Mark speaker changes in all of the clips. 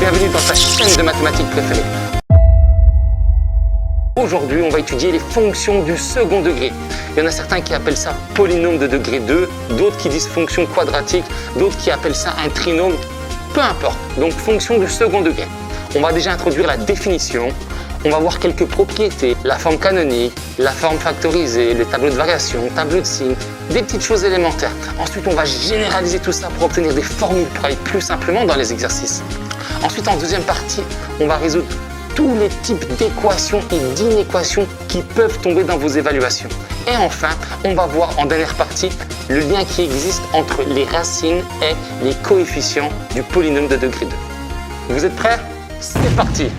Speaker 1: bienvenue dans ta chaîne de mathématiques préférée. Aujourd'hui, on va étudier les fonctions du second degré. Il y en a certains qui appellent ça polynôme de degré 2, d'autres qui disent fonction quadratique, d'autres qui appellent ça un trinôme, peu importe. Donc, fonction du second degré. On va déjà introduire la définition, on va voir quelques propriétés, la forme canonique, la forme factorisée, les tableaux de variation, tableau de signes, des petites choses élémentaires. Ensuite, on va généraliser tout ça pour obtenir des formules pour aller plus simplement dans les exercices. Ensuite, en deuxième partie, on va résoudre tous les types d'équations et d'inéquations qui peuvent tomber dans vos évaluations. Et enfin, on va voir en dernière partie le lien qui existe entre les racines et les coefficients du polynôme de degré 2. Vous êtes prêts? C'est parti!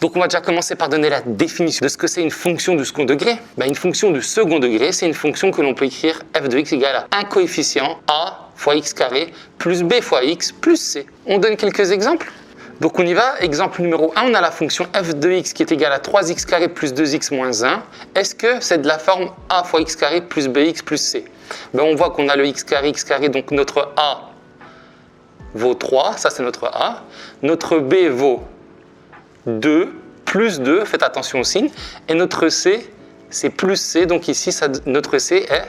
Speaker 1: Donc on va déjà commencer par donner la définition de ce que c'est une fonction du second degré. Une fonction du second degré, c'est une fonction que l'on peut écrire f de x égale à un coefficient a fois x carré plus b fois x plus c. On donne quelques exemples. Donc on y va. Exemple numéro 1, on a la fonction f de x qui est égale à 3x carré plus 2x moins 1. Est-ce que c'est de la forme a fois x carré plus bx plus c? On voit qu'on a le x carré, donc notre a vaut 3, ça c'est notre a. Notre b vaut 2 plus 2, faites attention au signe, et notre C, c'est plus C, donc ici, notre C est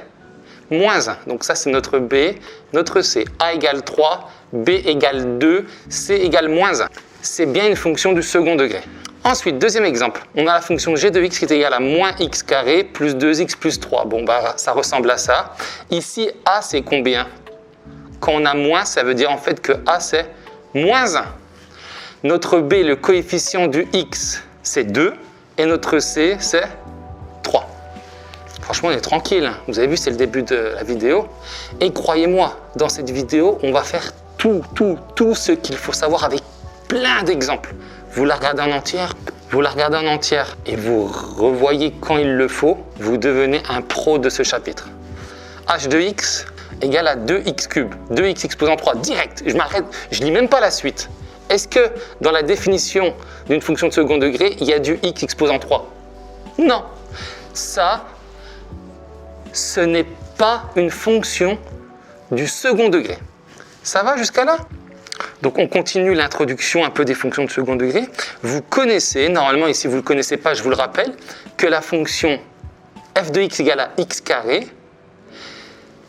Speaker 1: moins 1. Donc ça, c'est notre B, notre C. A égale 3, B égale 2, C égale moins 1. C'est bien une fonction du second degré. Ensuite, deuxième exemple, on a la fonction g de x qui est égale à moins x carré plus 2x plus 3. Ça ressemble à ça. Ici, A, c'est combien? Quand on a moins, ça veut dire en fait que A, c'est moins 1. Notre B, le coefficient du x, c'est 2. Et notre C, c'est 3. Franchement, on est tranquille. Vous avez vu, c'est le début de la vidéo. Et croyez-moi, dans cette vidéo, on va faire tout ce qu'il faut savoir avec plein d'exemples. Vous la regardez en entière, et vous revoyez quand il le faut. Vous devenez un pro de ce chapitre. h de x égale à 2x cube. 2x exposant 3, direct. Je m'arrête, je lis même pas la suite. Est-ce que dans la définition d'une fonction de second degré, il y a du x exposant 3? Non. Ça, ce n'est pas une fonction du second degré. Ça va jusqu'à là? Donc on continue l'introduction un peu des fonctions de second degré. Vous connaissez, normalement ici vous ne le connaissez pas, je vous le rappelle, que la fonction f de x égale à x carré,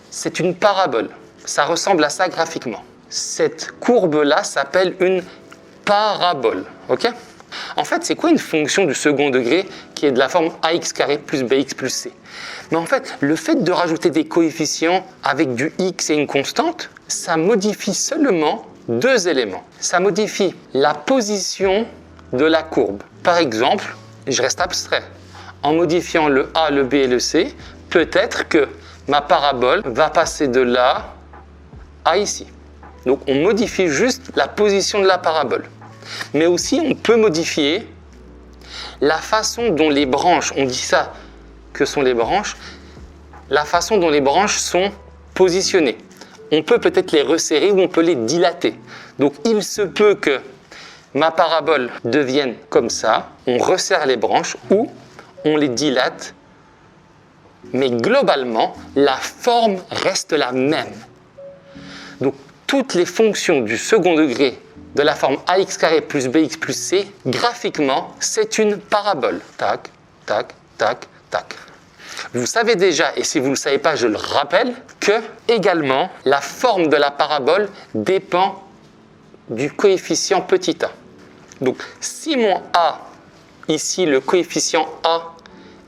Speaker 1: c'est une parabole. Ça ressemble à ça graphiquement. Cette courbe-là s'appelle une parabole. Ok? En fait, c'est quoi une fonction du second degré qui est de la forme ax carré plus bx plus c? Mais en fait, le fait de rajouter des coefficients avec du x et une constante, ça modifie seulement deux éléments. Ça modifie la position de la courbe. Par exemple, je reste abstrait. En modifiant le a, le b et le c, peut-être que ma parabole va passer de là à ici. Donc on modifie juste la position de la parabole. Mais aussi on peut modifier la façon dont les branches, on dit ça que sont les branches, la façon dont les branches sont positionnées. On peut peut-être les resserrer ou on peut les dilater. Donc il se peut que ma parabole devienne comme ça, on resserre les branches ou on les dilate, mais globalement la forme reste la même. Donc toutes les fonctions du second degré de la forme ax carré plus bx plus c, graphiquement, c'est une parabole. Tac, tac, tac, tac. Vous savez déjà, et si vous ne le savez pas, je le rappelle, que également, la forme de la parabole dépend du coefficient petit a. Donc, si mon a, ici, le coefficient a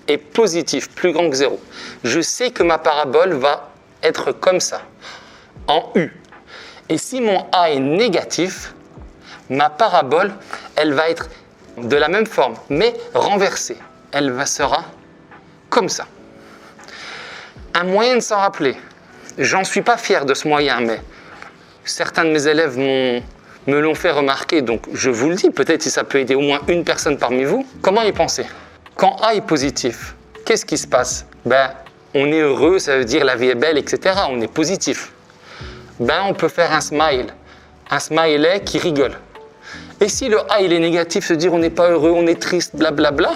Speaker 1: est positif, plus grand que 0, je sais que ma parabole va être comme ça, en U. Et si mon a est négatif, ma parabole, elle va être de la même forme, mais renversée. Elle sera comme ça. Un moyen de s'en rappeler. J'en suis pas fier de ce moyen, mais certains de mes élèves me l'ont fait remarquer, donc je vous le dis, peut-être si ça peut aider au moins une personne parmi vous. Comment y penser? Quand A est positif, qu'est-ce qui se passe? On est heureux, ça veut dire la vie est belle, etc. On est positif. On peut faire un smiley qui rigole. Et si le A il est négatif, se dire on n'est pas heureux, on est triste, blablabla,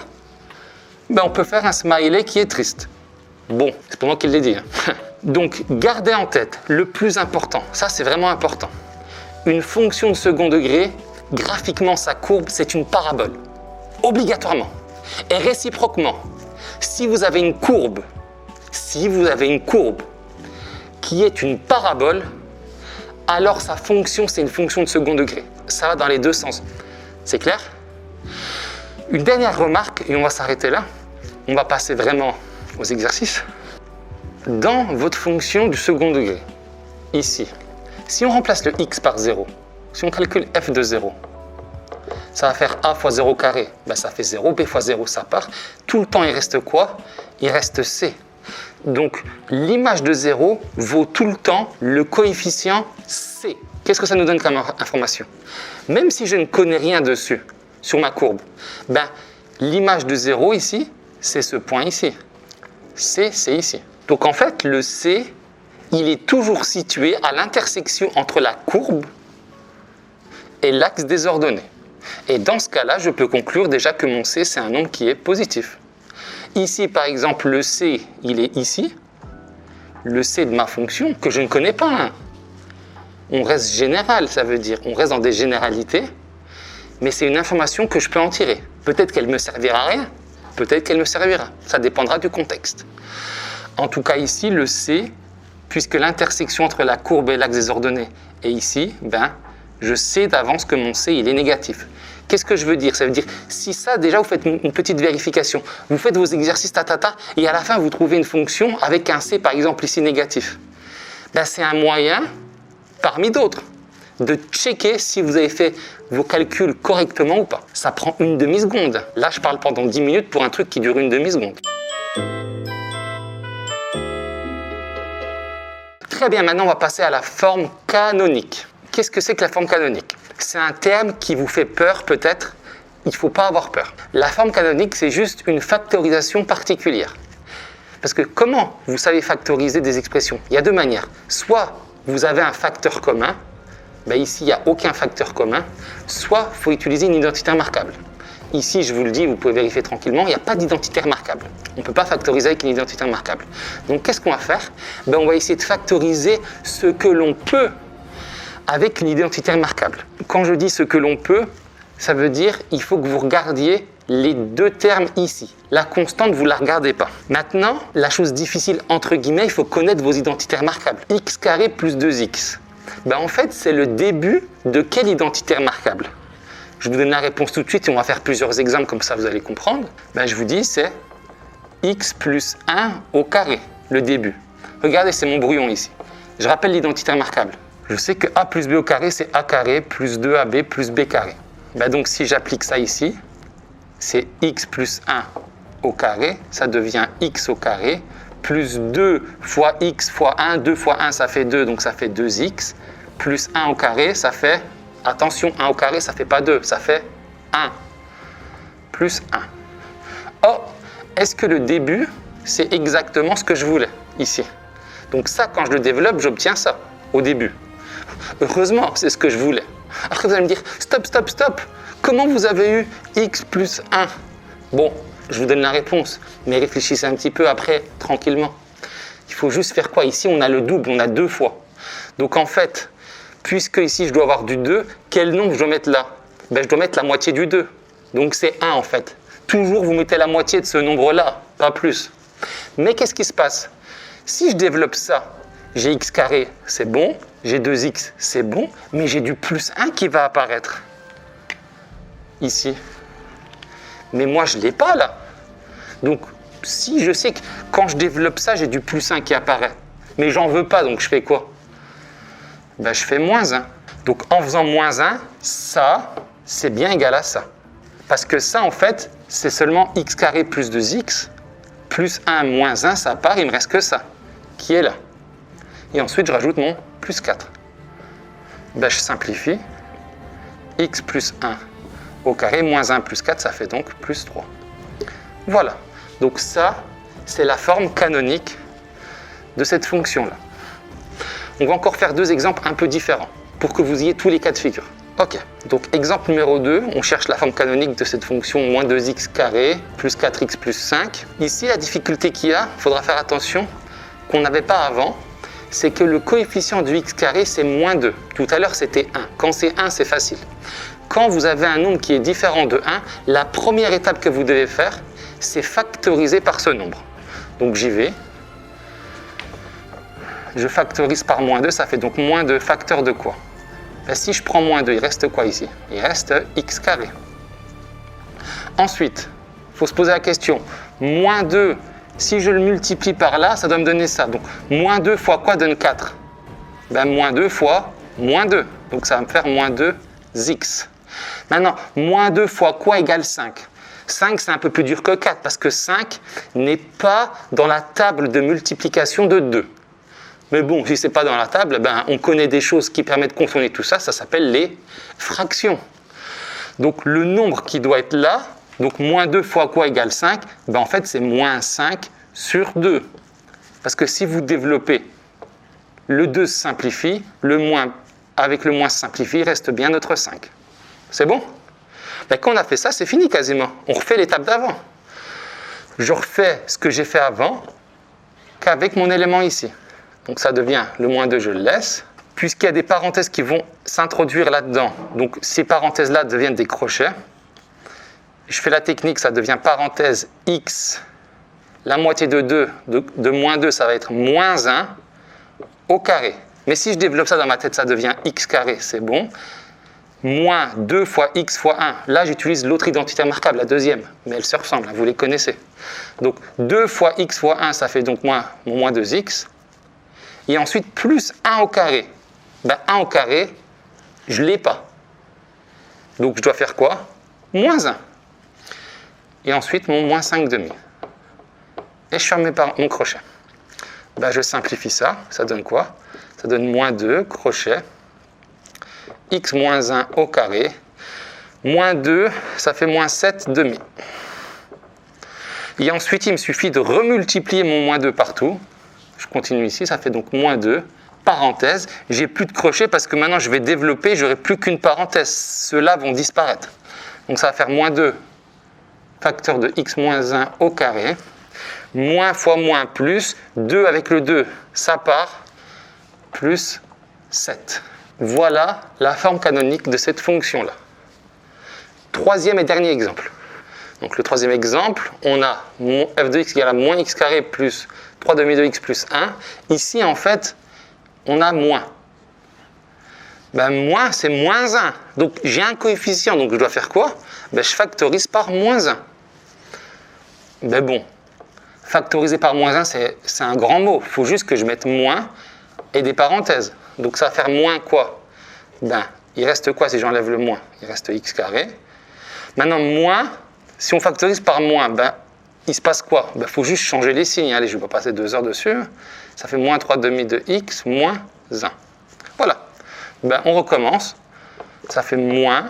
Speaker 1: on peut faire un smiley qui est triste. Bon, c'est pas moi qui l'ai dit. Donc, gardez en tête le plus important, ça c'est vraiment important. Une fonction de second degré, graphiquement sa courbe, c'est une parabole, obligatoirement. Et réciproquement, si vous avez une courbe qui est une parabole, alors sa fonction, c'est une fonction de second degré. Ça va dans les deux sens. C'est clair? Une dernière remarque, et on va s'arrêter là. On va passer vraiment aux exercices. Dans votre fonction du second degré, ici, si on remplace le x par 0, si on calcule f de 0, ça va faire a fois 0 carré, ben ça fait 0, b fois 0, ça part. Tout le temps, il reste quoi? Il reste c. Donc, l'image de 0 vaut tout le temps le coefficient c. Qu'est-ce que ça nous donne comme information? Même si je ne connais rien dessus, sur ma courbe, ben, l'image de 0 ici, c'est ce point ici. C, c'est ici. Donc, en fait, le c, il est toujours situé à l'intersection entre la courbe et l'axe des ordonnées. Et dans ce cas-là, je peux conclure déjà que mon c, c'est un nombre qui est positif. Ici, par exemple, le c, il est ici. Le c de ma fonction, que je ne connais pas. Hein. On reste général, ça veut dire. On reste dans des généralités. Mais c'est une information que je peux en tirer. Peut-être qu'elle ne me servira à rien. Peut-être qu'elle me servira. Ça dépendra du contexte. En tout cas, ici, le c, puisque l'intersection entre la courbe et l'axe des ordonnées est ici, ben, je sais d'avance que mon c, il est négatif. Qu'est-ce que je veux dire? Ça veut dire, si ça, déjà, vous faites une petite vérification. Vous faites vos exercices, et à la fin, vous trouvez une fonction avec un c, par exemple, ici, négatif. Ben, c'est un moyen, parmi d'autres, de checker si vous avez fait vos calculs correctement ou pas. Ça prend une demi-seconde. Là, je parle pendant 10 minutes pour un truc qui dure une demi-seconde. Très bien, maintenant, on va passer à la forme canonique. Qu'est-ce que c'est que la forme canonique? C'est un terme qui vous fait peur peut-être, il ne faut pas avoir peur. La forme canonique, c'est juste une factorisation particulière. Parce que comment vous savez factoriser des expressions? Il y a deux manières. Soit vous avez un facteur commun, ben ici il n'y a aucun facteur commun, soit il faut utiliser une identité remarquable. Ici, je vous le dis, vous pouvez vérifier tranquillement, il n'y a pas d'identité remarquable. On ne peut pas factoriser avec une identité remarquable. Donc qu'est-ce qu'on va faire? Ben, on va essayer de factoriser ce que l'on peut avec une identité remarquable. Quand je dis ce que l'on peut, ça veut dire il faut que vous regardiez les deux termes ici. La constante, vous ne la regardez pas. Maintenant, la chose difficile, entre guillemets, il faut connaître vos identités remarquables. X carré plus 2x. Ben, en fait, c'est le début de quelle identité remarquable? Je vous donne la réponse tout de suite et on va faire plusieurs exemples, comme ça vous allez comprendre. Ben, je vous dis, c'est x plus 1 au carré, le début. Regardez, c'est mon brouillon ici. Je rappelle l'identité remarquable. Je sais que a plus b au carré, c'est a carré plus 2ab plus b carré. Ben donc, si j'applique ça ici, c'est x plus 1 au carré, ça devient x au carré, plus 2 fois x fois 1, 2 fois 1, ça fait 2, donc ça fait 2x, plus 1 au carré, ça fait, attention, 1 au carré, ça fait pas 2, ça fait 1, plus 1. Oh, est-ce que le début, c'est exactement ce que je voulais, ici? Donc ça, quand je le développe, j'obtiens ça, au début. Heureusement, c'est ce que je voulais. Après, vous allez me dire, stop, stop, stop. Comment vous avez eu x plus 1? Bon, je vous donne la réponse, mais réfléchissez un petit peu après, tranquillement. Il faut juste faire quoi? Ici, on a le double, on a 2 fois. Donc en fait, puisque ici, je dois avoir du 2, quel nombre je dois mettre là? Ben, je dois mettre la moitié du 2. Donc c'est 1 en fait. Toujours, vous mettez la moitié de ce nombre-là, pas plus. Mais qu'est-ce qui se passe? Si je développe ça, j'ai x carré, c'est bon. J'ai 2x, c'est bon, mais j'ai du plus 1 qui va apparaître ici. Mais moi, je ne l'ai pas là. Donc, si je sais que quand je développe ça, j'ai du plus 1 qui apparaît, mais j'en veux pas, donc je fais quoi? Ben, je fais moins 1. Donc, en faisant moins 1, ça, c'est bien égal à ça. Parce que ça, en fait, c'est seulement x carré plus 2x, plus 1 moins 1, ça part, il me reste que ça, qui est là. Et ensuite, je rajoute mon plus 4. Ben, je simplifie. X plus 1 au carré, moins 1 plus 4, ça fait donc plus 3. Voilà. Donc ça, c'est la forme canonique de cette fonction-là. On va encore faire 2 exemples un peu différents pour que vous ayez tous les cas de figure. Ok. Donc exemple numéro 2, on cherche la forme canonique de cette fonction moins 2x carré plus 4x plus 5. Ici, la difficulté qu'il y a, il faudra faire attention. qu'on n'avait pas avant, c'est que le coefficient du x carré, c'est moins 2. Tout à l'heure, c'était 1. Quand c'est 1, c'est facile. Quand vous avez un nombre qui est différent de 1, la première étape que vous devez faire, c'est factoriser par ce nombre. Donc j'y vais. Je factorise par moins 2, ça fait donc moins 2 facteur de quoi? Ben, si je prends moins 2, il reste quoi ici? Il reste x carré. Ensuite, il faut se poser la question, moins 2, si je le multiplie par là, ça doit me donner ça. Donc, moins 2 fois quoi donne 4? Ben, moins 2 fois moins 2. Donc, ça va me faire moins 2x. Maintenant, moins 2 fois quoi égale 5? 5, c'est un peu plus dur que 4, parce que 5 n'est pas dans la table de multiplication de 2. Mais bon, si ce n'est pas dans la table, ben, on connaît des choses qui permettent de contourner tout ça, ça s'appelle les fractions. Donc, le nombre qui doit être là, donc moins 2 fois quoi égale 5, ben en fait c'est moins 5 sur 2. Parce que si vous développez, le 2 se simplifie, le moins avec le moins se simplifie, il reste bien notre 5. C'est bon? Ben, quand on a fait ça, c'est fini quasiment. On refait l'étape d'avant. Je refais ce que j'ai fait avant qu'avec mon élément ici. Donc ça devient le moins 2, je le laisse. Puisqu'il y a des parenthèses qui vont s'introduire là-dedans, donc ces parenthèses-là deviennent des crochets. Je fais la technique, ça devient parenthèse x, la moitié de 2, de moins 2, ça va être moins 1 au carré. Mais si je développe ça dans ma tête, ça devient x carré, c'est bon. Moins 2 fois x fois 1. Là, j'utilise l'autre identité remarquable, la deuxième, mais elles se ressemblent, vous les connaissez. Donc 2 fois x fois 1, ça fait donc mon moins 2x. Et ensuite, plus 1 au carré. Ben, 1 au carré, je ne l'ai pas. Donc, je dois faire quoi? Moins 1. Et ensuite, mon moins 5 demi. Et je ferme mon crochet. Ben, je simplifie ça. Ça donne quoi? Ça donne moins 2, crochet. X moins 1 au carré. Moins 2, ça fait moins 7 demi. Et ensuite, il me suffit de remultiplier mon moins 2 partout. Je continue ici, ça fait donc moins 2, parenthèse. J'ai plus de crochet parce que maintenant je vais développer, j'aurai plus qu'une parenthèse. Ceux-là vont disparaître. Donc ça va faire moins 2, facteur de x moins 1 au carré. Moins fois moins plus, 2 avec le 2, ça part, plus 7. Voilà la forme canonique de cette fonction-là. Troisième et dernier exemple. Donc le troisième exemple, on a f de x égale à moins x carré plus 3 demi de x plus 1. Ici, en fait, on a moins. Ben, moins, c'est moins 1. Donc, j'ai un coefficient, donc je dois faire quoi? Ben, je factorise par moins 1. Ben bon, factoriser par moins 1, c'est un grand mot. Il faut juste que je mette moins et des parenthèses. Donc, ça va faire moins quoi? Ben, il reste quoi si j'enlève le moins? Il reste x carré. Maintenant, moins, si on factorise par moins, ben, il se passe quoi? Il faut juste changer les signes. Allez, je ne vais pas passer 2 heures dessus. Ça fait moins 3 demi de x moins 1. Voilà. Ben, on recommence. Ça fait moins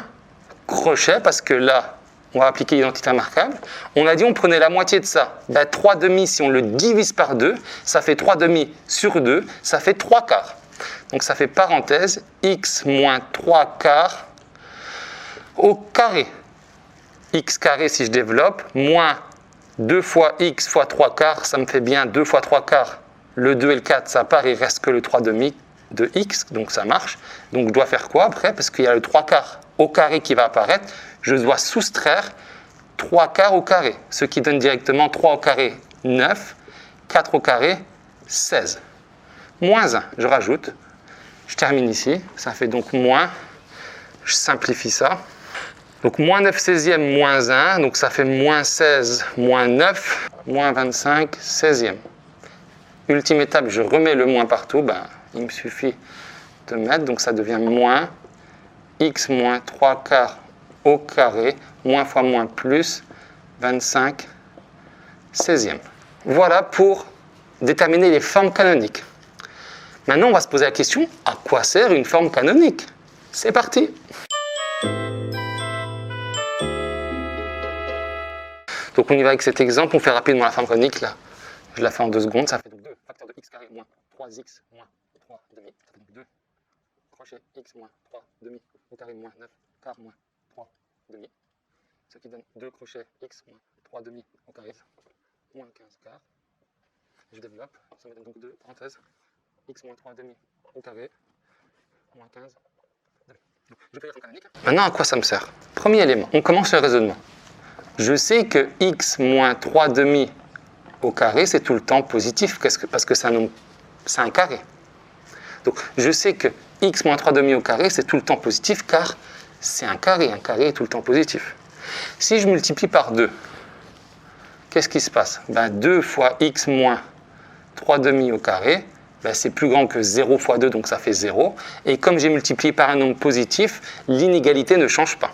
Speaker 1: crochet parce que là, on va appliquer l'identité remarquable. On a dit on prenait la moitié de ça. Ben, 3 demi, si on le divise par 2, ça fait 3 demi sur 2, ça fait 3 quarts. Donc ça fait parenthèse x moins 3 quarts au carré. X carré si je développe, moins 2 fois x fois 3 quarts, ça me fait bien 2 fois 3 quarts. Le 2 et le 4, ça part, il reste que le 3 demi de x, donc ça marche. Donc je dois faire quoi après? Parce qu'il y a le 3 quarts au carré qui va apparaître. Je dois soustraire 3 quarts au carré, ce qui donne directement 3 au carré 9, 4 au carré 16. Moins 1, je rajoute. Je termine ici, ça fait donc moins, je simplifie ça. Donc moins 9 16e moins 1, donc ça fait moins 16 moins 9, moins 25 16e. Ultime étape, je remets le moins partout, ben, il me suffit de mettre, donc ça devient moins x moins 3 quarts au carré, moins fois moins plus 25 16e. Voilà pour déterminer les formes canoniques. Maintenant, on va se poser la question, à quoi sert une forme canonique? C'est parti! Donc on y va avec cet exemple, on fait rapidement la forme canonique, là. Je la fais en 2 secondes, ça fait donc 2 facteur de x carré moins 3x moins 3 demi, ça fait donc 2 crochet x moins 3 demi au carré moins 9 quart moins 3 demi, ce qui donne 2 crochets x moins 3 demi au carré moins 15 quarts. Je développe, ça me donne donc 2, parenthèse, x moins 3 demi au carré, moins 15. Je peux lire en canonique. Maintenant, à quoi ça me sert? Premier élément, on commence le raisonnement. Je sais que x moins 3 demi au carré, c'est tout le temps positif, parce que c'est un carré. Donc, je sais que x moins 3 demi au carré, c'est tout le temps positif, car c'est un carré est tout le temps positif. Si je multiplie par 2, qu'est-ce qui se passe? 2 fois x moins 3 demi au carré, c'est plus grand que 0 fois 2, donc ça fait 0. Et comme j'ai multiplié par un nombre positif, l'inégalité ne change pas.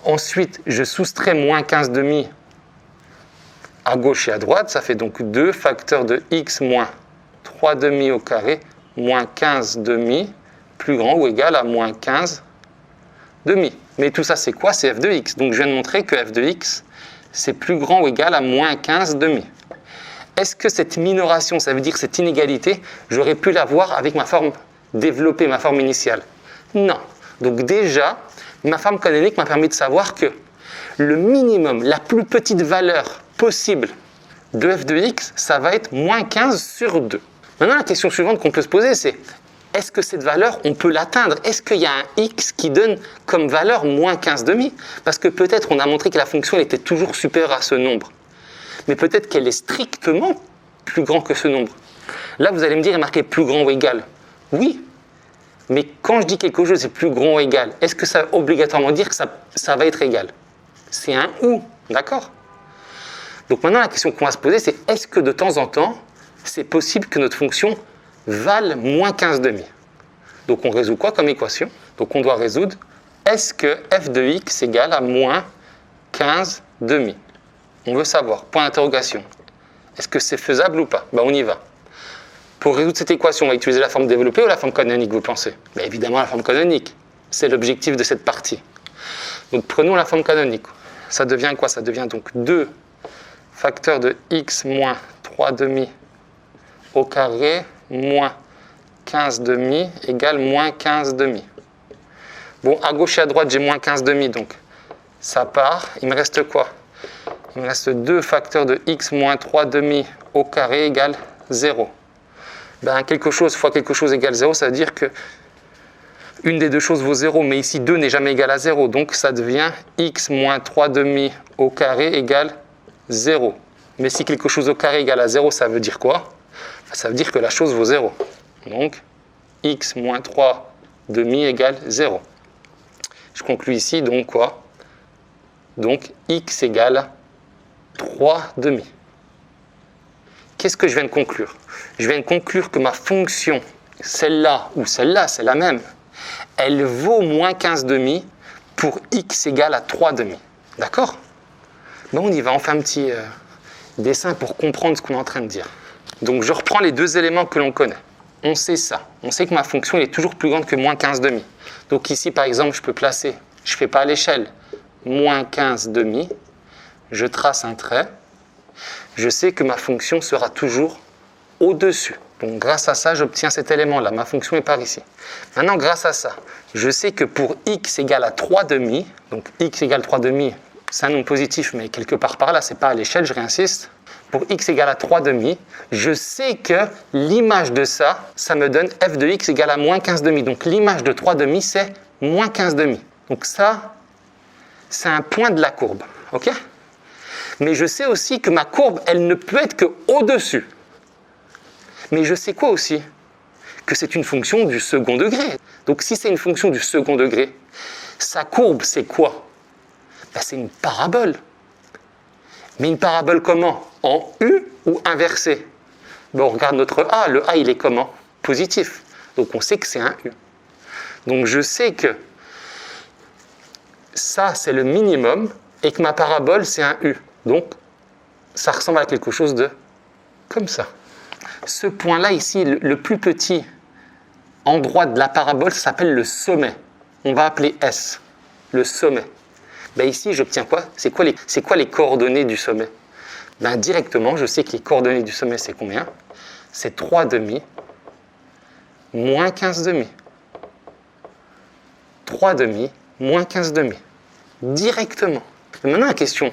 Speaker 1: Ensuite, je soustrais moins 15 demi à gauche et à droite, ça fait donc 2 facteurs de x moins 3 demi au carré moins 15 demi plus grand ou égal à moins 15 demi. Mais tout ça, c'est quoi? C'est f de x. Donc je viens de montrer que f de x, c'est plus grand ou égal à moins 15 demi. Est-ce que cette minoration, ça veut dire cette inégalité, j'aurais pu l'avoir avec ma forme développée, ma forme initiale? Non. Donc déjà, ma forme canonique m'a permis de savoir que le minimum, la plus petite valeur possible de f de x, ça va être moins 15 sur 2. Maintenant, la question suivante qu'on peut se poser, c'est est-ce que cette valeur, on peut l'atteindre? Est-ce qu'il y a un x qui donne comme valeur moins 15 demi? Parce que peut-être on a montré que la fonction elle était toujours supérieure à ce nombre. Mais peut-être qu'elle est strictement plus grand que ce nombre. Là, vous allez me dire, il est marqué plus grand ou égal. Oui, mais quand je dis quelque chose est plus grand ou égal, est-ce que ça veut obligatoirement dire que ça va être égal? C'est un ou, d'accord? Donc maintenant, la question qu'on va se poser, c'est est-ce que de temps en temps, c'est possible que notre fonction vale moins 15 demi? Donc on résout quoi comme équation? Donc on doit résoudre, est-ce que f de x égale à moins 15 demi? On veut savoir, point d'interrogation. Est-ce que c'est faisable ou pas? On y va. Pour résoudre cette équation, on va utiliser la forme développée ou la forme canonique, vous pensez? Évidemment, la forme canonique. C'est l'objectif de cette partie. Donc prenons la forme canonique. Ça devient quoi? Ça devient donc 2 facteurs de x moins 3 demi au carré moins 15 demi égale moins 15 demi. Bon, à gauche et à droite, j'ai moins 15 demi, donc ça part. Il me reste quoi? Il me reste 2 facteurs de x moins 3 demi au carré égale 0. Quelque chose fois quelque chose égale 0, ça veut dire que une des deux choses vaut 0, mais ici 2 n'est jamais égal à 0, donc ça devient x moins 3 demi au carré égale 0. Mais si quelque chose au carré égale à 0, ça veut dire quoi? Ça veut dire que la chose vaut 0. Donc, x moins 3 demi égale 0. Je conclue ici, donc quoi? Donc, x égale 3 demi. Qu'est-ce que je viens de conclure? Je viens de conclure que ma fonction, celle-là ou celle-là, c'est la même. Elle vaut moins 15 demi pour x égale à 3 demi. D'accord? On y va, on fait un petit dessin pour comprendre ce qu'on est en train de dire. Donc je reprends les deux éléments que l'on connaît. On sait ça. On sait que ma fonction est toujours plus grande que moins 15 demi. Donc ici, par exemple, je peux placer, je ne fais pas à l'échelle, moins 15 demi. Je trace un trait. Je sais que ma fonction sera toujours au-dessus. Donc grâce à ça, j'obtiens cet élément-là. Ma fonction est par ici. Maintenant, grâce à ça, je sais que pour x égale à 3 demi, donc x égale 3 demi, c'est un nombre positif, mais quelque part par là, ce n'est pas à l'échelle, je réinsiste. Pour x égale à 3 demi, je sais que l'image de ça, ça me donne f de x égale à moins 15 demi. Donc l'image de 3 demi, c'est moins 15 demi. Donc ça, c'est un point de la courbe. OK? Mais je sais aussi que ma courbe, elle ne peut être qu'au-dessus. Mais je sais quoi aussi? Que c'est une fonction du second degré. Donc si c'est une fonction du second degré, sa courbe, c'est quoi? C'est une parabole. Mais une parabole comment? En U ou inversée? On regarde notre A. Le A, il est comment? Positif. Donc on sait que c'est un U. Donc je sais que ça, c'est le minimum et que ma parabole, c'est un U. Donc ça ressemble à quelque chose de comme ça. Ce point-là ici, le plus petit endroit de la parabole, ça s'appelle le sommet. On va appeler S, le sommet. Ici, j'obtiens quoi? C'est quoi les coordonnées du sommet? Directement, je sais que les coordonnées du sommet, c'est combien? C'est 3 demi moins 15 demi. 3 demi moins 15 demi. Directement. Et maintenant, la question,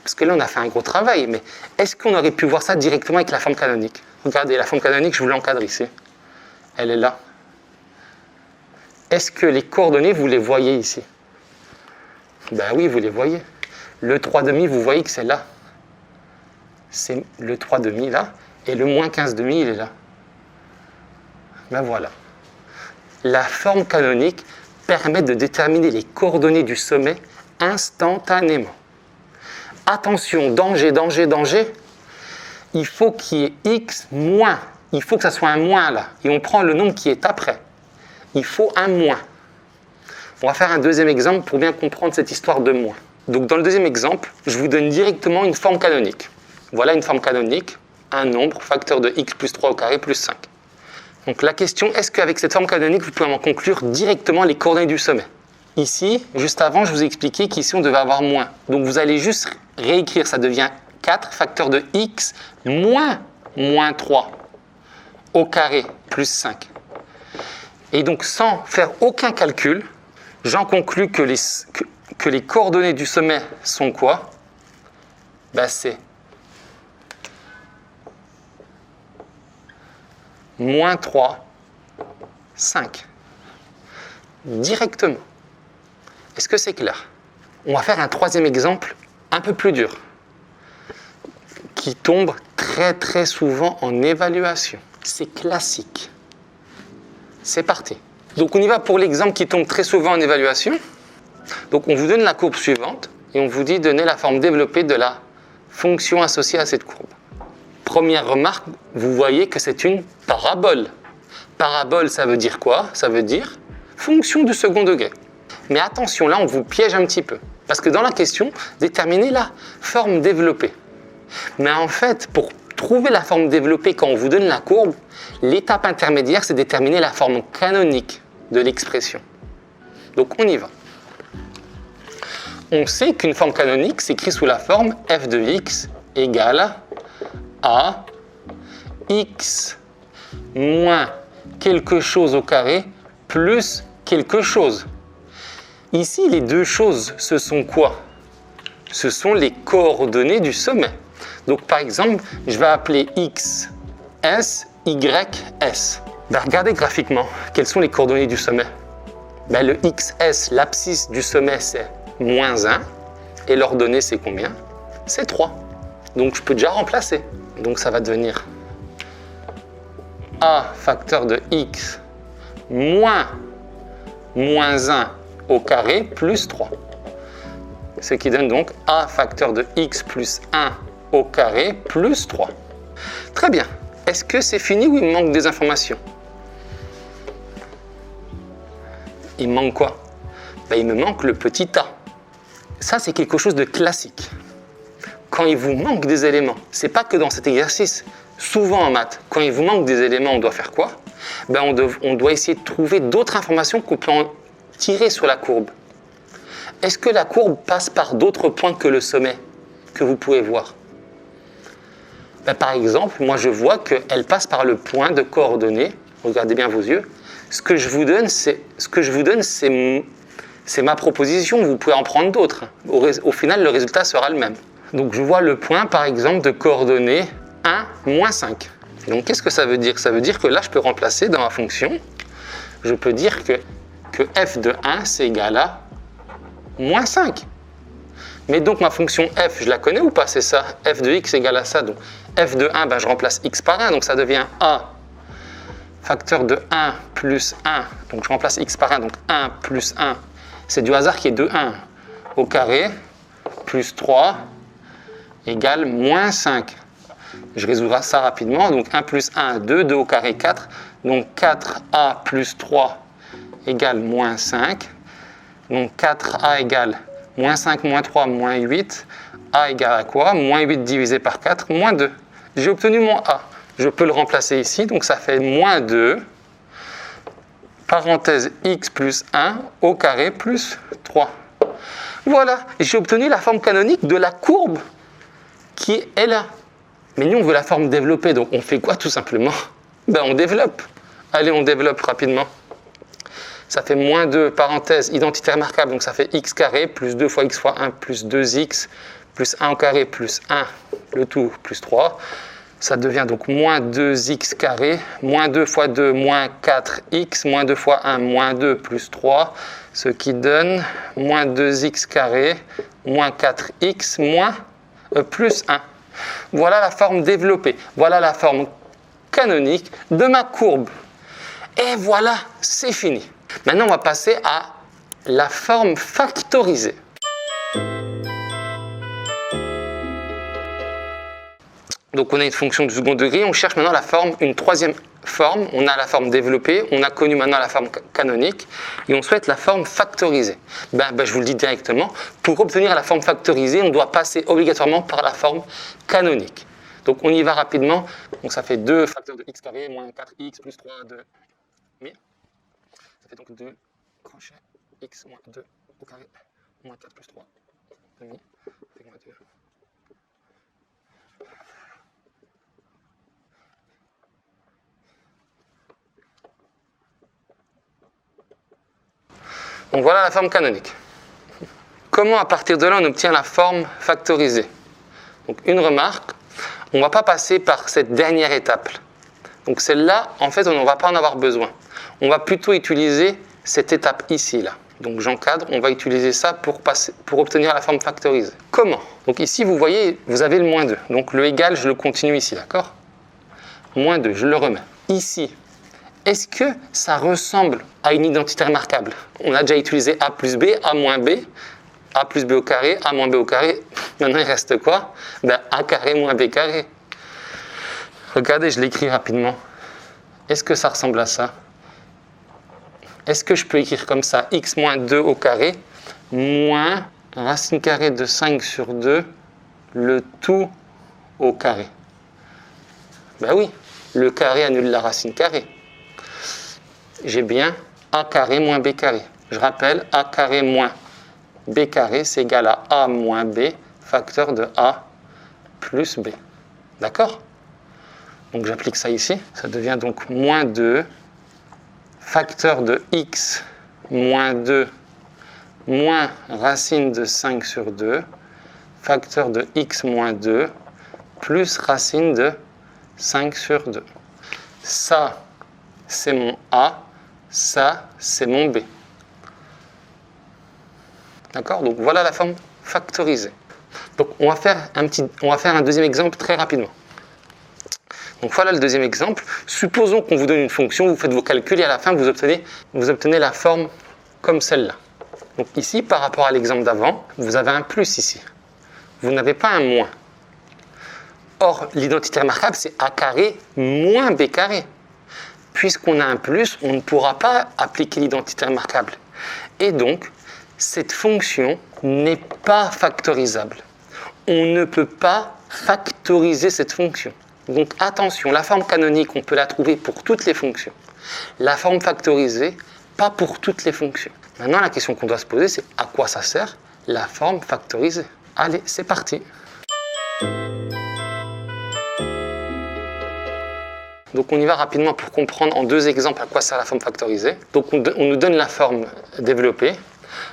Speaker 1: Parce que là, on a fait un gros travail, mais est-ce qu'on aurait pu voir ça directement avec la forme canonique? Regardez, la forme canonique, je vous l'encadre ici. Elle est là. Est-ce que les coordonnées, vous les voyez ici? Ben oui, vous les voyez. Le 3,5, vous voyez que c'est là. C'est le 3,5 là, et le moins 15,5, il est là. Ben voilà. La forme canonique permet de déterminer les coordonnées du sommet instantanément. Attention, danger, danger, danger. Il faut qu'il y ait x moins. Il faut que ça soit un moins là. Et on prend le nombre qui est après. Il faut un moins. On va faire un deuxième exemple pour bien comprendre cette histoire de moins. Donc dans le deuxième exemple, je vous donne directement une forme canonique. Voilà une forme canonique, un nombre, facteur de x plus 3 au carré plus 5. Donc la question, est-ce qu'avec cette forme canonique, vous pouvez en conclure directement les coordonnées du sommet? Ici, juste avant, je vous ai expliqué qu'ici, on devait avoir moins. Donc vous allez juste réécrire, ça devient 4, facteur de x moins 3 au carré plus 5. Et donc sans faire aucun calcul, j'en conclus que les coordonnées du sommet sont quoi? Ben c'est moins 3, 5. Directement. Est-ce que c'est clair? On va faire un troisième exemple un peu plus dur, qui tombe très très souvent en évaluation. C'est classique. C'est parti. Donc on y va pour l'exemple qui tombe très souvent en évaluation. Donc on vous donne la courbe suivante et on vous dit donner la forme développée de la fonction associée à cette courbe. Première remarque, vous voyez que c'est une parabole. Parabole, ça veut dire quoi? Ça veut dire fonction du second degré. Mais attention, là on vous piège un petit peu. Parce que dans la question, déterminez la forme développée. Mais en fait, pour trouver la forme développée quand on vous donne la courbe, l'étape intermédiaire, c'est déterminer la forme canonique de l'expression. Donc on y va. On sait qu'une forme canonique s'écrit sous la forme f de x égale à x moins quelque chose au carré plus quelque chose. Ici, les deux choses, ce sont quoi? Ce sont les coordonnées du sommet. Donc par exemple, je vais appeler x, s, y, s. Ben, regardez graphiquement, quelles sont les coordonnées du sommet? Ben, le xs, l'abscisse du sommet, c'est moins 1. Et l'ordonnée, c'est combien? C'est 3. Donc je peux déjà remplacer. Donc ça va devenir a facteur de x moins 1 au carré plus 3. Ce qui donne donc a facteur de x plus 1 au carré plus 3. Très bien. Est-ce que c'est fini ou il me manque des informations? Il me manque quoi? Ben, il me manque le petit a. Ça, c'est quelque chose de classique. Quand il vous manque des éléments, c'est pas que dans cet exercice. Souvent en maths, quand il vous manque des éléments, on doit faire quoi? Ben, on doit essayer de trouver d'autres informations qu'on peut en tirer sur la courbe. Est-ce que la courbe passe par d'autres points que le sommet que vous pouvez voir? Ben, par exemple, moi je vois qu'elle passe par le point de coordonnées. Regardez bien vos yeux. Ce que je vous donne, c'est ma proposition. Vous pouvez en prendre d'autres. Au final, le résultat sera le même. Donc je vois le point, par exemple, de coordonnées 1, moins 5. Donc qu'est-ce que ça veut dire? Ça veut dire que là, je peux remplacer dans ma fonction. Je peux dire que f de 1, c'est égal à moins 5. Mais donc ma fonction f, je la connais ou pas? C'est ça. f de x égale à ça. Donc f de 1, ben, je remplace x par 1. Donc ça devient a facteur de 1 plus 1. Donc je remplace x par 1. Donc 1 plus 1. C'est du hasard qui est de 1 au carré plus 3 égale moins 5. Je résoudrai ça rapidement. Donc 1 plus 1, 2. 2 au carré, 4. Donc 4a plus 3 égale moins 5. Donc 4a égale moins 5, moins 3, moins 8. A égale à quoi? Moins 8 divisé par 4, moins 2. J'ai obtenu mon a. Je peux le remplacer ici. Donc ça fait moins 2, parenthèse x plus 1 au carré plus 3. Voilà, j'ai obtenu la forme canonique de la courbe qui est là. Mais nous, on veut la forme développée. Donc on fait quoi tout simplement? Ben, on développe. Allez, on développe rapidement. Ça fait moins 2, parenthèse, identité remarquable, donc ça fait x carré, plus 2 fois x fois 1, plus 2x, plus 1 au carré plus 1, le tout plus 3. Ça devient donc moins 2x carré, moins 2 fois 2, moins 4x, moins 2 fois 1, moins 2 plus 3, ce qui donne moins 2x carré, moins 4x, plus 1. Voilà la forme développée, voilà la forme canonique de ma courbe. Et voilà, c'est fini. Maintenant, on va passer à la forme factorisée. Donc on a une fonction du second degré, on cherche maintenant une troisième forme, on a la forme développée, on a connu maintenant la forme canonique, et on souhaite la forme factorisée. Je vous le dis directement, pour obtenir la forme factorisée, on doit passer obligatoirement par la forme canonique. Donc on y va rapidement, donc ça fait 2 facteurs de x carré, moins 4x, plus 3 de 1000. Ça fait donc 2 crochet x moins 2 au carré, moins 4 plus 3 de 1000, c'est moins 2. Donc voilà la forme canonique. Comment à partir de là on obtient la forme factorisée? Donc une remarque, on ne va pas passer par cette dernière étape. Donc celle-là, en fait, on ne va pas en avoir besoin. On va plutôt utiliser cette étape ici, là. Donc j'encadre, on va utiliser ça pour obtenir la forme factorisée. Comment? Donc ici, vous voyez, vous avez le moins 2. Donc le égal, je le continue ici, d'accord? Moins 2, je le remets. Ici, est-ce que ça ressemble à une identité remarquable? On a déjà utilisé a plus b, a moins b, a plus b au carré, a moins b au carré. Maintenant, il reste quoi? A carré moins b carré. Regardez, je l'écris rapidement. Est-ce que ça ressemble à ça? Est-ce que je peux écrire comme ça? X moins 2 au carré, moins racine carrée de 5 sur 2, le tout au carré. Oui, le carré annule la racine carrée. J'ai bien a carré moins b carré. Je rappelle, a carré moins b carré, c'est égal à a moins b, facteur de a plus b. D'accord? Donc j'applique ça ici. Ça devient donc moins 2, facteur de x moins 2, moins racine de 5 sur 2, facteur de x moins 2, plus racine de 5 sur 2. Ça, c'est mon a. Ça, c'est mon b. D'accord? Donc voilà la forme factorisée. Donc on va faire un deuxième exemple très rapidement. Donc voilà le deuxième exemple. Supposons qu'on vous donne une fonction, vous faites vos calculs et à la fin vous obtenez la forme comme celle-là. Donc ici, par rapport à l'exemple d'avant, vous avez un plus ici. Vous n'avez pas un moins. Or, l'identité remarquable, c'est a carré moins b carré. Puisqu'on a un plus, on ne pourra pas appliquer l'identité remarquable. Et donc, cette fonction n'est pas factorisable. On ne peut pas factoriser cette fonction. Donc attention, la forme canonique, on peut la trouver pour toutes les fonctions. La forme factorisée, pas pour toutes les fonctions. Maintenant, la question qu'on doit se poser, c'est à quoi ça sert la forme factorisée? Allez, c'est parti. Donc on y va rapidement pour comprendre en deux exemples à quoi sert la forme factorisée. Donc on nous donne la forme développée.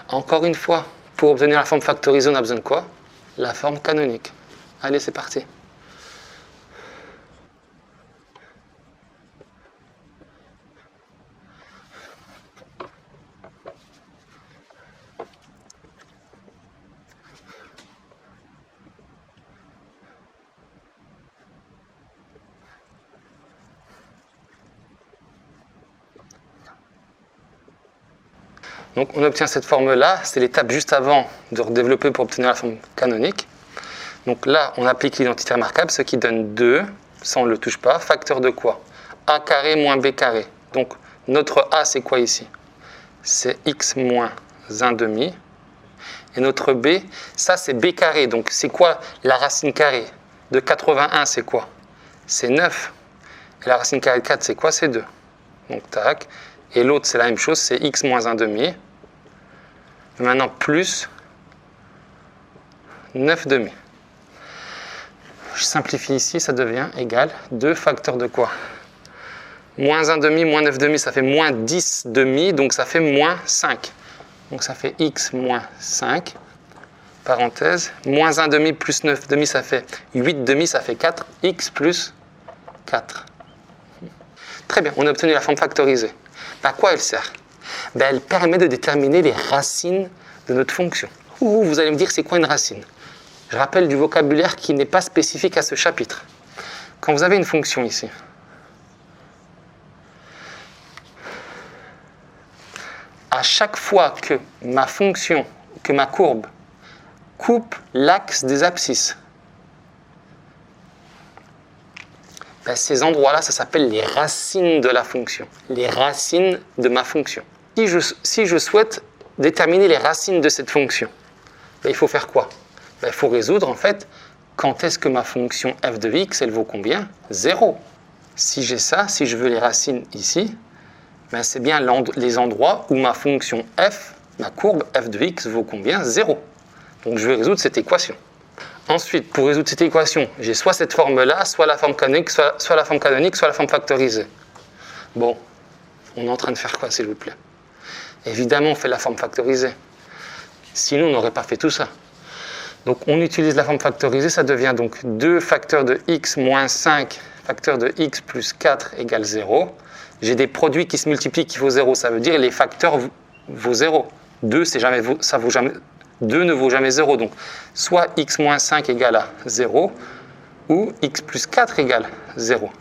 Speaker 1: Encore une fois, pour obtenir la forme factorisée, on a besoin de quoi? La forme canonique. Allez, c'est parti. Donc on obtient cette forme-là, c'est l'étape juste avant de redévelopper pour obtenir la forme canonique. Donc là, on applique l'identité remarquable, ce qui donne 2, ça on ne le touche pas, facteur de quoi? A carré moins b carré. Donc notre a c'est quoi ici? C'est x moins 1 demi. Et notre b, ça c'est b carré, donc c'est quoi la racine carrée de 81, c'est quoi? C'est 9. Et la racine carrée de 4, c'est quoi? C'est 2. Donc tac. Et l'autre, c'est la même chose, c'est x moins 1 demi. Et maintenant, plus 9 demi. Je simplifie ici, ça devient égal 2 facteurs de quoi? Moins 1 demi, moins 9 demi, ça fait moins 10 demi, donc ça fait moins 5. Donc ça fait x moins 5. parenthèse, moins 1 demi plus 9 demi, ça fait 8 demi, ça fait 4, x plus 4. Très bien, on a obtenu la forme factorisée. À quoi elle sert? Elle permet de déterminer les racines de notre fonction. Vous allez me dire, c'est quoi une racine? Je rappelle du vocabulaire qui n'est pas spécifique à ce chapitre. Quand vous avez une fonction ici, à chaque fois que ma fonction, que ma courbe coupe l'axe des abscisses, ces endroits-là, ça s'appelle les racines de la fonction, les racines de ma fonction. Si je souhaite déterminer les racines de cette fonction, il faut faire quoi? Il faut résoudre en fait quand est-ce que ma fonction f de x, elle vaut combien? 0. Si j'ai ça, si je veux les racines ici, c'est bien les endroits où ma fonction f, ma courbe f de x vaut combien? 0. Donc je vais résoudre cette équation. Ensuite, pour résoudre cette équation, j'ai soit cette forme-là, soit la forme canonique, soit la forme canonique, soit la forme factorisée. Bon, on est en train de faire quoi, s'il vous plaît? Évidemment, on fait la forme factorisée. Sinon, on n'aurait pas fait tout ça. Donc, on utilise la forme factorisée, ça devient donc 2 facteurs de x moins 5 facteurs de x plus 4 égale 0. J'ai des produits qui se multiplient qui vaut 0, ça veut dire les facteurs vaut 0. 2, ça vaut jamais... 2 ne vaut jamais 0, donc soit x moins 5 égale à 0, ou x plus 4 égale 0.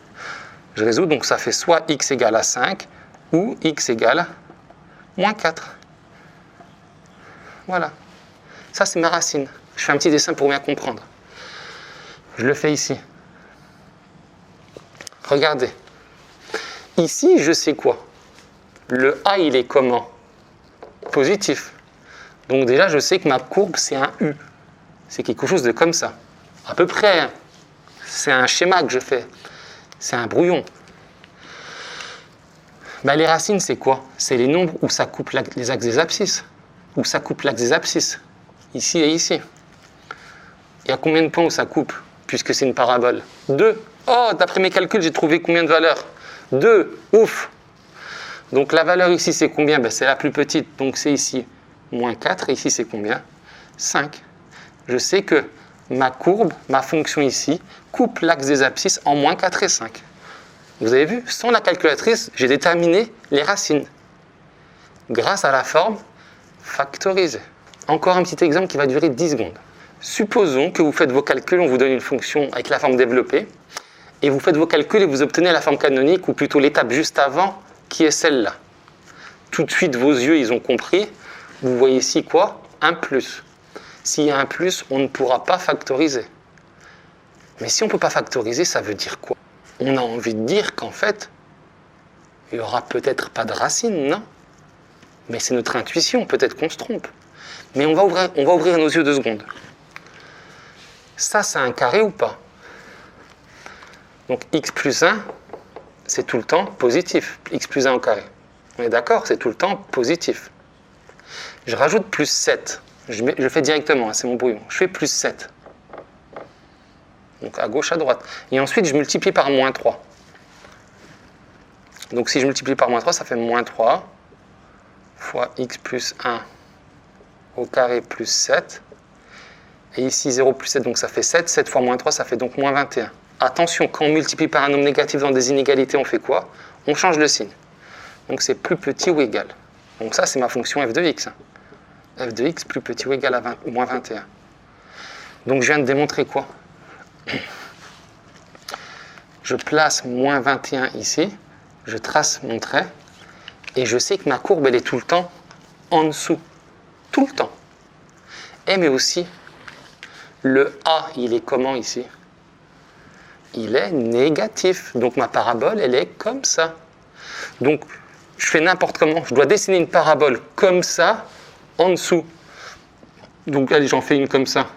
Speaker 1: Je résous, donc ça fait soit x égale à 5, ou x égale à moins 4. Voilà. Ça, c'est ma racine. Je fais un petit dessin pour bien comprendre. Je le fais ici. Regardez. Ici, je sais quoi? Le a, il est comment? Positif. Donc déjà, je sais que ma courbe, c'est un U. C'est quelque chose de comme ça. À peu près. Hein. C'est un schéma que je fais. C'est un brouillon. Les racines, c'est quoi? C'est les nombres où ça coupe les axes des abscisses. Où ça coupe l'axe des abscisses. Ici et ici. Il y a combien de points où ça coupe? Puisque c'est une parabole. 2. Oh, d'après mes calculs, j'ai trouvé combien de valeurs? 2. Ouf. Donc la valeur ici, c'est combien? C'est la plus petite. Donc c'est ici. Moins 4, et ici c'est combien? 5. Je sais que ma courbe, ma fonction ici, coupe l'axe des abscisses en moins 4 et 5. Vous avez vu? Sans la calculatrice, j'ai déterminé les racines. Grâce à la forme factorisée. Encore un petit exemple qui va durer 10 secondes. Supposons que vous faites vos calculs, on vous donne une fonction avec la forme développée, et vous faites vos calculs et vous obtenez la forme canonique, ou plutôt l'étape juste avant, qui est celle-là. Tout de suite, vos yeux, ils ont compris. Vous voyez ici quoi? Un plus. S'il y a un plus, on ne pourra pas factoriser. Mais si on ne peut pas factoriser, ça veut dire quoi? On a envie de dire qu'en fait, il n'y aura peut-être pas de racine, non? Mais c'est notre intuition, peut-être qu'on se trompe. Mais on va ouvrir nos yeux 2 secondes. Ça, c'est un carré ou pas? Donc x plus 1, c'est tout le temps positif. X plus 1 au carré. On est d'accord? C'est tout le temps positif. Je rajoute plus 7. Je fais directement, c'est mon brouillon. Je fais plus 7. Donc à gauche, à droite. Et ensuite, je multiplie par moins 3. Donc si je multiplie par moins 3, ça fait moins 3 fois x plus 1 au carré plus 7. Et ici, 0 plus 7, donc ça fait 7. 7 fois moins 3, ça fait donc moins 21. Attention, quand on multiplie par un nombre négatif dans des inégalités, on fait quoi? On change le signe. Donc c'est plus petit ou égal. Donc ça, c'est ma fonction f de x. F de x plus petit ou égal à moins 21. Donc je viens de démontrer quoi? Je place moins 21 ici, je trace mon trait, et je sais que ma courbe, elle est tout le temps en dessous. Tout le temps. Et mais aussi, le A, il est comment ici? Il est négatif. Donc ma parabole, elle est comme ça. Donc, je fais n'importe comment. Je dois dessiner une parabole comme ça, en dessous. Donc, allez, j'en fais une comme ça.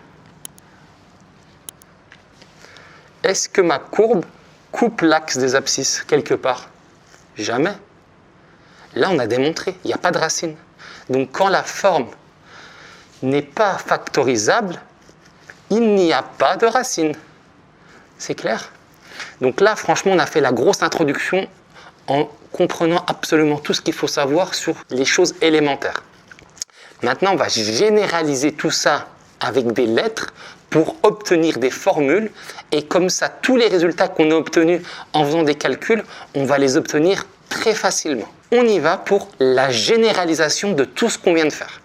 Speaker 1: Est-ce que ma courbe coupe l'axe des abscisses quelque part? Jamais. Là, on a démontré, il n'y a pas de racine. Donc, quand la forme n'est pas factorisable, il n'y a pas de racine. C'est clair? Donc là, franchement, on a fait la grosse introduction en comprenant absolument tout ce qu'il faut savoir sur les choses élémentaires. Maintenant, on va généraliser tout ça avec des lettres pour obtenir des formules. Et comme ça, tous les résultats qu'on a obtenus en faisant des calculs, on va les obtenir très facilement. On y va pour la généralisation de tout ce qu'on vient de faire.